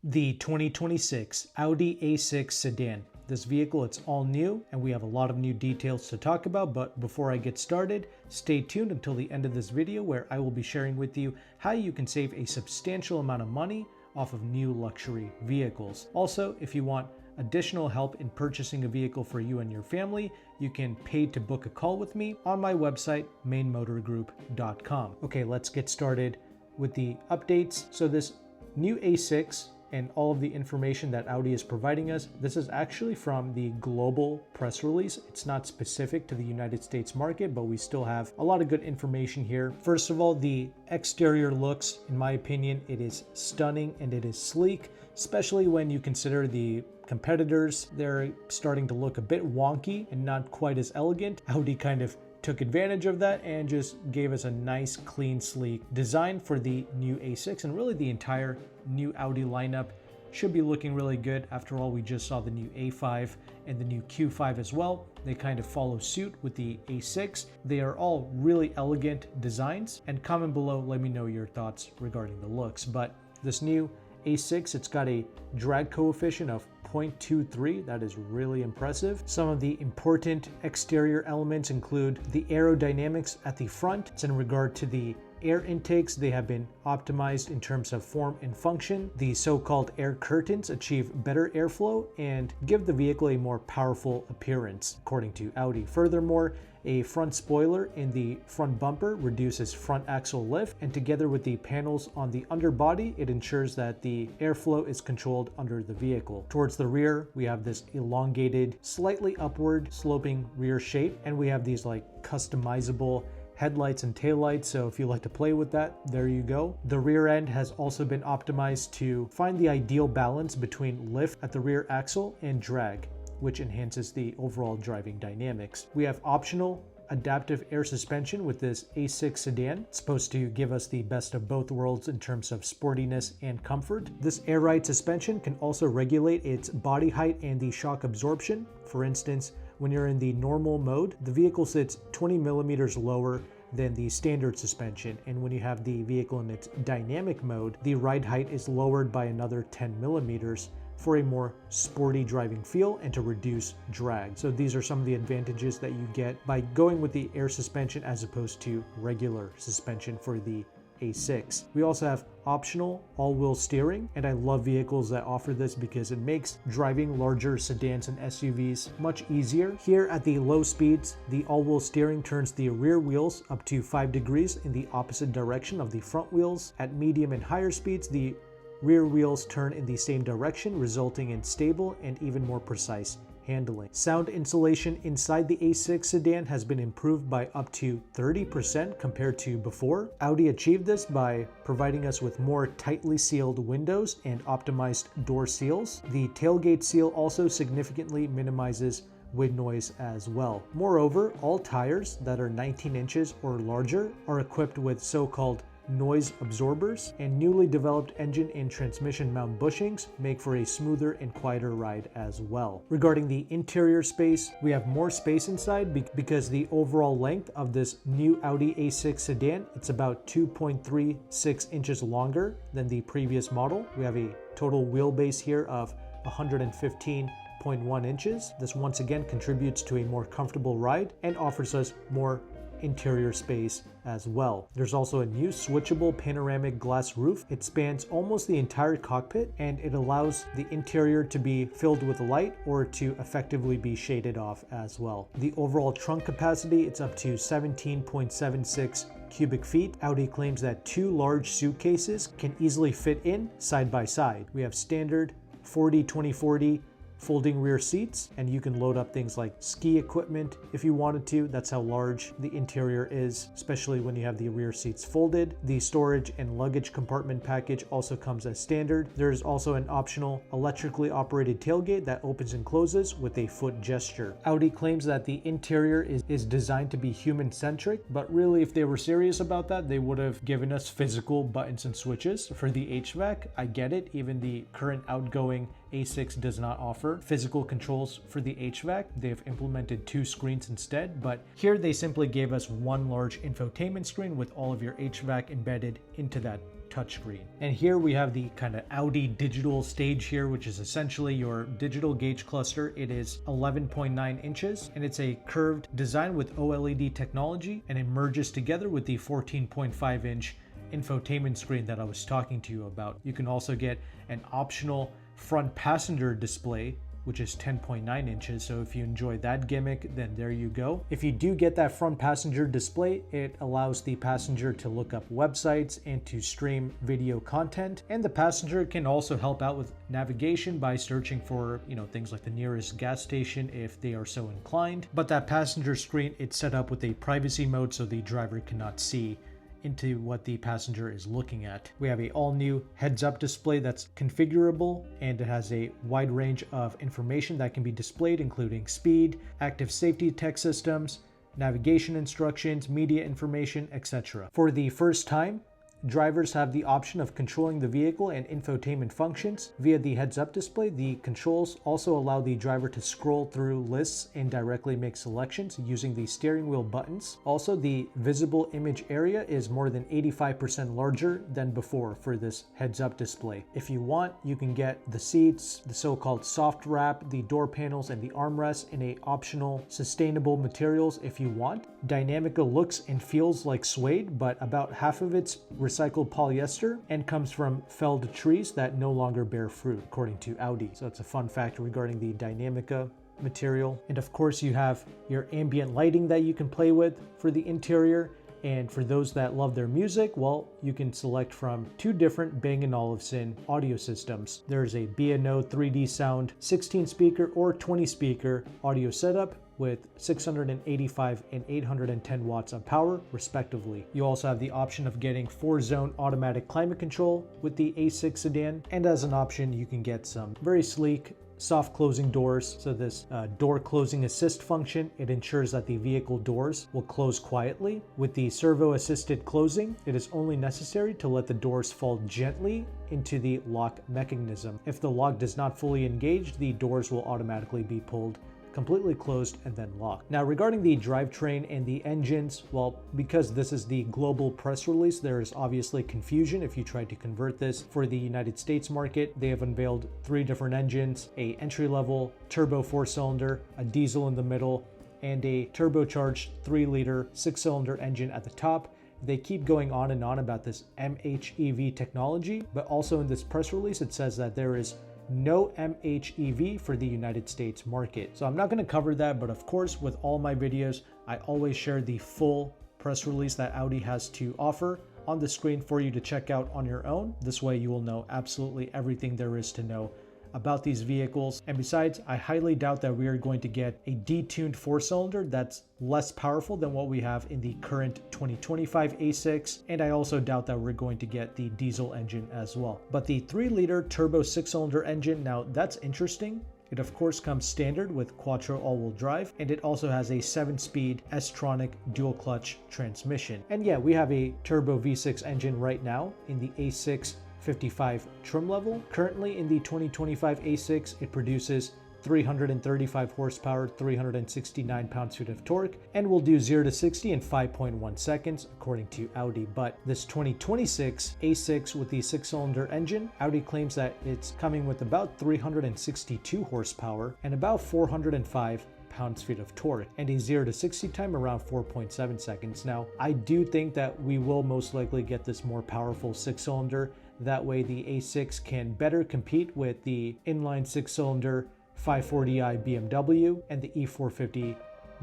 The 2026 Audi A6 sedan. This vehicle, it's all new and we have a lot of new details to talk about, but before I get started, stay tuned until the end of this video where I will be sharing with you how you can save a substantial amount of money off of new luxury vehicles. Also, if you want additional help in purchasing a vehicle for you and your family, you can pay to book a call with me on my website, meynmotorgroup.com. Okay, let's get started with the updates. So this new A6 and all of the information that Audi is providing us, this is actually from the global press release. It's not specific to the United States market, but we still have a lot of good information here. First of all, the exterior looks, in my opinion, it is stunning and it is sleek, especially when you consider the competitors. They're starting to look a bit wonky and not quite as elegant. Audi kind of took advantage of that and just gave us a nice, clean, sleek design for the new A6, and really the entire new Audi lineup should be looking really good. After all, we just saw the new A5 and the new Q5 as well. They kind of follow suit with the A6. They are all really elegant designs, and comment below, let me know your thoughts regarding the looks. But this new A6, it's got a drag coefficient of 0.23. That is really impressive. Some of the important exterior elements include the aerodynamics at the front. It's in regard to the air intakes. They have been optimized in terms of form and function. The so-called air curtains achieve better airflow and give the vehicle a more powerful appearance, according to Audi. Furthermore, a front spoiler in the front bumper reduces front axle lift, and together with the panels on the underbody, it ensures that the airflow is controlled under the vehicle. Towards the rear, we have this elongated, slightly upward sloping rear shape, and we have these like customizable headlights and taillights, so if you like to play with that, there you go. The rear end has also been optimized to find the ideal balance between lift at the rear axle and drag, which enhances the overall driving dynamics. We have optional adaptive air suspension with this A6 sedan. It's supposed to give us the best of both worlds in terms of sportiness and comfort. This air ride suspension can also regulate its body height and the shock absorption. For instance, when you're in the normal mode, the vehicle sits 20 millimeters lower than the standard suspension, and when you have the vehicle in its dynamic mode, the ride height is lowered by another 10 millimeters for a more sporty driving feel and to reduce drag. So these are some of the advantages that you get by going with the air suspension as opposed to regular suspension for the A6. We also have optional all-wheel steering, and I love vehicles that offer this because it makes driving larger sedans and SUVs much easier. Here at the low speeds, the all-wheel steering turns the rear wheels up to 5 degrees in the opposite direction of the front wheels. At medium and higher speeds, the rear wheels turn in the same direction, resulting in stable and even more precise handling. Sound insulation inside the A6 sedan has been improved by up to 30% compared to before. Audi achieved this by providing us with more tightly sealed windows and optimized door seals. The tailgate seal also significantly minimizes wind noise as well. Moreover, all tires that are 19 inches or larger are equipped with so-called noise absorbers, and newly developed engine and transmission mount bushings make for a smoother and quieter ride as well. Regarding the interior space, we have more space inside because the overall length of this new Audi A6 sedan, it's about 2.36 inches longer than the previous model. We have a total wheelbase here of 115.1 inches. This once again contributes to a more comfortable ride and offers us more interior space as well. There's also a new switchable panoramic glass roof. It spans almost the entire cockpit, and it allows the interior to be filled with light or to effectively be shaded off as well. The overall trunk capacity, it's up to 17.76 cubic feet. Audi claims that 2 large suitcases can easily fit in side by side. We have standard 40-20-40 folding rear seats, and you can load up things like ski equipment if you wanted to. That's how large the interior is, especially when you have the rear seats folded. The storage and luggage compartment package also comes as standard. There's also an optional electrically operated tailgate that opens and closes with a foot gesture. Audi claims that the interior is designed to be human-centric, but really if they were serious about that, they would have given us physical buttons and switches. For the HVAC, I get it, even the current outgoing A6 does not offer physical controls for the HVAC. They've implemented 2 screens instead, but here they simply gave us one large infotainment screen with all of your HVAC embedded into that touchscreen. And here we have the kind of Audi digital stage here, which is essentially your digital gauge cluster. It is 11.9 inches and it's a curved design with OLED technology, and it merges together with the 14.5 inch infotainment screen that I was talking to you about. You can also get an optional front passenger display, which is 10.9 inches. So if you enjoy that gimmick, then there you go. If you do get that front passenger display, it allows the passenger to look up websites and to stream video content. And the passenger can also help out with navigation by searching for, things like the nearest gas station if they are so inclined. But that passenger screen, it's set up with a privacy mode so the driver cannot see into what the passenger is looking at. We have a all-new heads-up display that's configurable, and it has a wide range of information that can be displayed, including speed, active safety tech systems, navigation instructions, media information, etc. For the first time, drivers have the option of controlling the vehicle and infotainment functions via the heads-up display. The controls also allow the driver to scroll through lists and directly make selections using the steering wheel buttons. Also, the visible image area is more than 85% larger than before for this heads-up display. If you want, you can get the seats, the so-called soft wrap, the door panels, and the armrests in a optional sustainable materials if you want. Dynamica looks and feels like suede, but about half of it's recycled polyester and comes from felled trees that no longer bear fruit, according to Audi. So that's a fun fact regarding the Dynamica material. And of course, you have your ambient lighting that you can play with for the interior. And for those that love their music, well, you can select from two different Bang & Olufsen audio systems. There's a B&O 3D sound 16 speaker or 20 speaker audio setup with 685 and 810 watts of power respectively. You also have the option of getting 4-zone automatic climate control with the A6 sedan, and as an option you can get some very sleek soft closing doors. So this door closing assist function, it ensures that the vehicle doors will close quietly. With the servo assisted closing, it is only necessary to let the doors fall gently into the lock mechanism. If the lock does not fully engage, the doors will automatically be pulled completely closed and then locked. Now, regarding the drivetrain and the engines, well, because this is the global press release, there is obviously confusion if you try to convert this for the United States market. They have unveiled 3 different engines: a entry-level turbo 4-cylinder, a diesel in the middle, and a turbocharged 3-liter 6-cylinder engine at the top. They keep going on and on about this MHEV technology, but also in this press release, it says that there is no MHEV for the United States market. So I'm not going to cover that, but of course, with all my videos, I always share the full press release that Audi has to offer on the screen for you to check out on your own. This way you will know absolutely everything there is to know about these vehicles. And besides, I highly doubt that we are going to get a detuned 4-cylinder that's less powerful than what we have in the current 2025 A6, and I also doubt that we're going to get the diesel engine as well. But the 3-liter turbo 6-cylinder engine, now that's interesting. It of course comes standard with Quattro all-wheel drive, and it also has a 7-speed S-tronic dual clutch transmission. And yeah, we have a turbo V6 engine right now in the A6 55 trim level. Currently in the 2025 A6, it produces 335 horsepower, 369 pounds-feet of torque, and will do 0 to 60 in 5.1 seconds, according to Audi. But this 2026 A6 with the 6-cylinder engine, Audi claims that it's coming with about 362 horsepower and about 405 pounds-feet of torque, and a 0 to 60 time around 4.7 seconds. Now, I do think that we will most likely get this more powerful 6-cylinder. That way the A6 can better compete with the inline 6-cylinder 540i BMW and the E450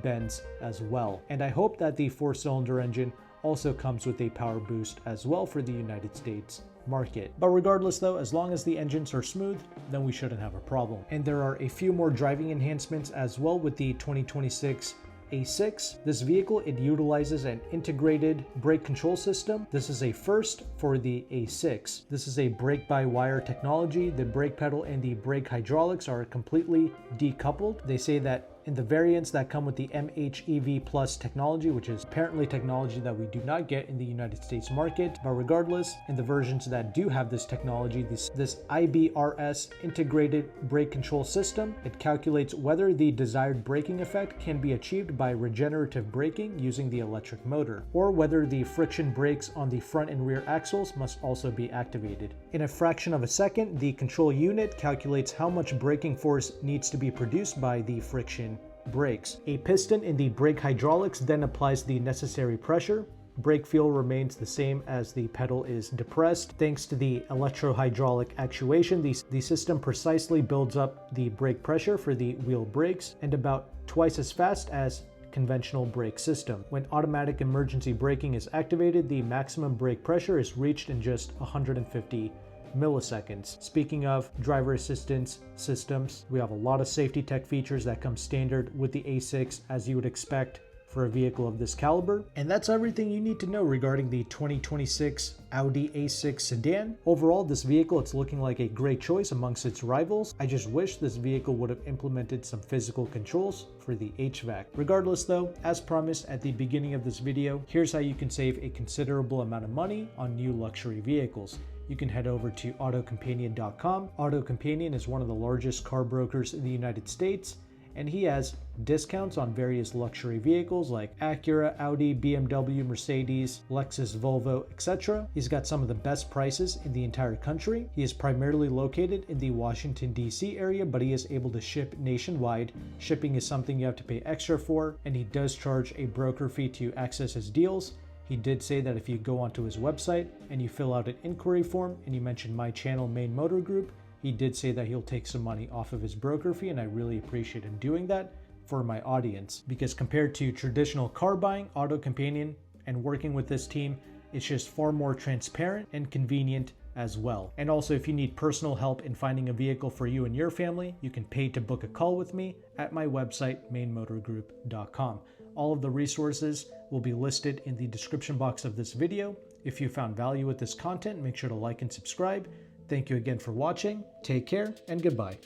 Benz as well. And I hope that the 4-cylinder engine also comes with a power boost as well for the United States market. But regardless though, as long as the engines are smooth, then we shouldn't have a problem. And there are a few more driving enhancements as well with the 2026 A6. This vehicle, it utilizes an integrated brake control system. This is a first for the A6. This is a brake-by-wire technology. The brake pedal and the brake hydraulics are completely decoupled. They say that In the variants that come with the MHEV Plus technology, which is apparently technology that we do not get in the United States market, but regardless, in the versions that do have this technology, this IBRS integrated brake control system, it calculates whether the desired braking effect can be achieved by regenerative braking using the electric motor, or whether the friction brakes on the front and rear axles must also be activated. In a fraction of a second, the control unit calculates how much braking force needs to be produced by the friction brakes. A piston in the brake hydraulics then applies the necessary pressure. Brake feel remains the same as the pedal is depressed. Thanks to the electrohydraulic actuation, the system precisely builds up the brake pressure for the wheel brakes and about twice as fast as conventional brake system. When automatic emergency braking is activated, the maximum brake pressure is reached in just 150 milliseconds. Speaking of driver assistance systems, we have a lot of safety tech features that come standard with the A6, as you would expect for a vehicle of this caliber. And that's everything you need to know regarding the 2026 Audi A6 sedan. Overall, this vehicle, it's looking like a great choice amongst its rivals. I just wish this vehicle would have implemented some physical controls for the HVAC. Regardless though, as promised at the beginning of this video, here's how you can save a considerable amount of money on new luxury vehicles. You can head over to AutoCompanion.com. AutoCompanion is one of the largest car brokers in the United States, and he has discounts on various luxury vehicles like Acura, Audi, BMW, Mercedes, Lexus, Volvo, etc. He's got some of the best prices in the entire country. He is primarily located in the Washington, D.C. area, but he is able to ship nationwide. Shipping is something you have to pay extra for, and he does charge a broker fee to access his deals. He did say that if you go onto his website and you fill out an inquiry form and you mention my channel, Meyn Motor Group, he did say that he'll take some money off of his broker fee, and I really appreciate him doing that for my audience, because compared to traditional car buying, AutoCompanion and working with this team, it's just far more transparent and convenient as well. And also, if you need personal help in finding a vehicle for you and your family, you can pay to book a call with me at my website, meynmotorgroup.com. All of the resources will be listed in the description box of this video. If you found value with this content, make sure to like and subscribe. Thank you again for watching. Take care and goodbye.